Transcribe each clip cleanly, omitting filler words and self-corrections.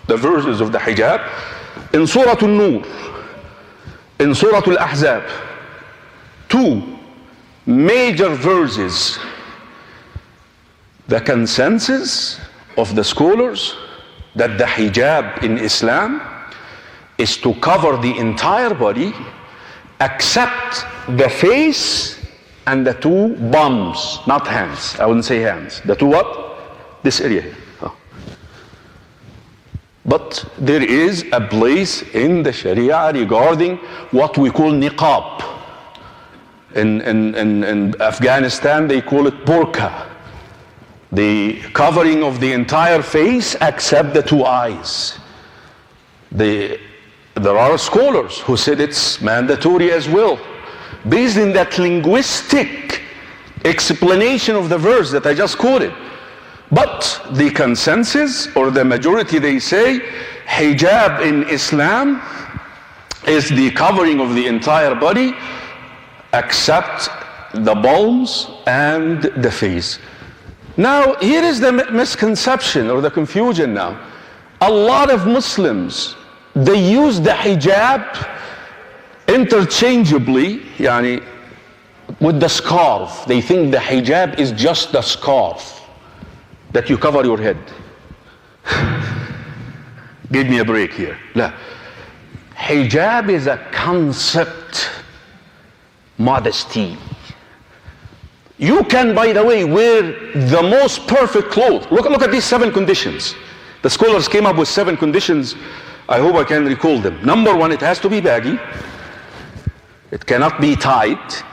the verses of the hijab, in Surah An-Nur, in Surah Al-Ahzab, two major verses. The consensus of the scholars that the hijab in Islam is to cover the entire body except the face and the two palms, not hands. I wouldn't say hands. The two what? This area here. Oh. But there is a place in the Sharia regarding what we call niqab. In Afghanistan they call it burqa. The covering of the entire face except the two eyes. There are scholars who said it's mandatory as well, based in that linguistic explanation of the verse that I just quoted. But the consensus or the majority, they say hijab in Islam is the covering of the entire body except the palms and the face. Now here is the misconception or the confusion now. A lot of Muslims, they use the hijab interchangeably, yani, with the scarf. They think the hijab is just the scarf that you cover your head. Give me a break here. No. Hijab is a concept, modesty. You can, by the way, wear the most perfect clothes. Look at these 7 conditions. The scholars came up with 7 conditions. I hope I can recall them. Number 1, it has to be baggy. It cannot be tight.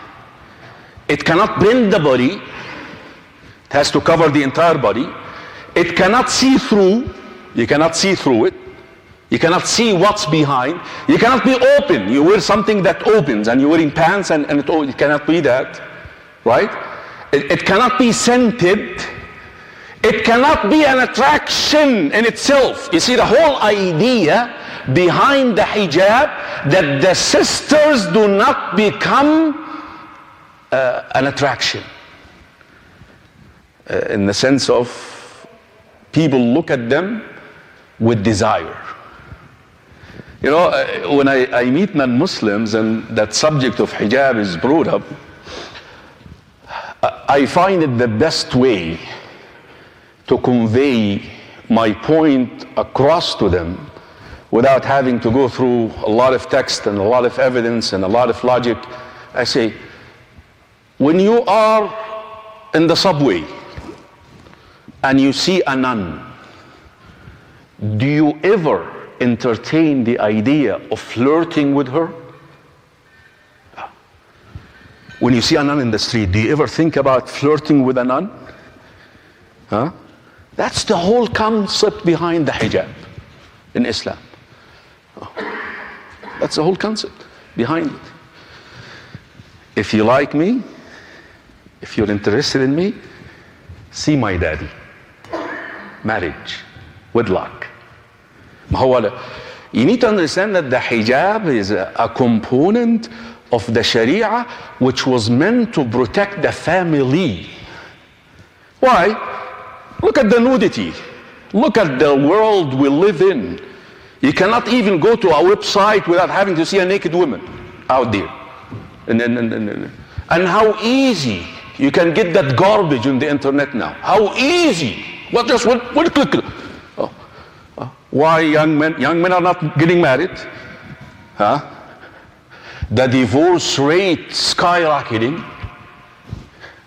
It cannot bend the body. It has to cover the entire body. It cannot see through. You cannot see through it. You cannot see what's behind. You cannot be open. You wear something that opens and you're wearing pants and it cannot be that. Right? It cannot be scented. It cannot be an attraction in itself. You see, the whole idea behind the hijab, that the sisters do not become an attraction. In the sense of people look at them with desire. You know, when I meet non-Muslims and that subject of hijab is brought up, I find it the best way to convey my point across to them without having to go through a lot of text and a lot of evidence and a lot of logic. I say, when you are in the subway and you see a nun, do you ever entertain the idea of flirting with her? When you see a nun in the street, do you ever think about flirting with a nun? Huh? That's the whole concept behind the hijab in Islam. That's the whole concept behind it. If you like me, if you're interested in me, see my daddy. Marriage, wedlock. You need to understand that the hijab is a component of the Sharia which was meant to protect the family. Why? Look at the nudity. Look at the world we live in. You cannot even go to a website without having to see a naked woman out there. And how easy you can get that garbage on the internet now. How easy. Well, just one click. Why young men are not getting married? Huh? The divorce rate skyrocketing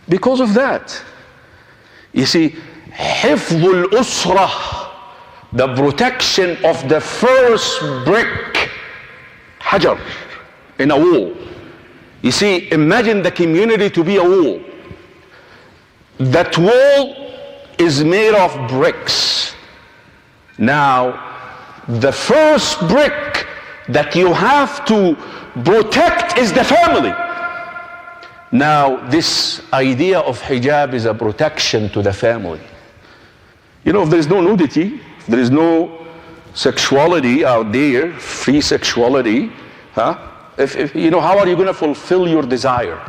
because of that. You see, حفظ الأسرة, the protection of the first brick, hajar, in a wall. You see, imagine the community to be a wall. That wall is made of bricks. Now, the first brick that you have to protect is the family. Now, this idea of hijab is a protection to the family. You know, if there is no nudity, if there is no sexuality out there, free sexuality, if you know, how are you going to fulfill your desire?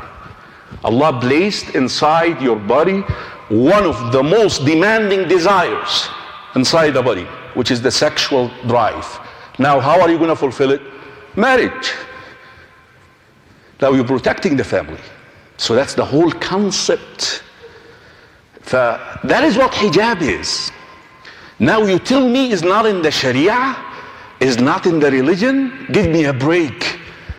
Allah placed inside your body one of the most demanding desires inside the body. which is the sexual drive. Now, how are you going to fulfill it? Marriage. Now you're protecting the family. So that's the whole concept. That is what hijab is. Now you tell me it's not in the Sharia, it's not in the religion? Give me a break.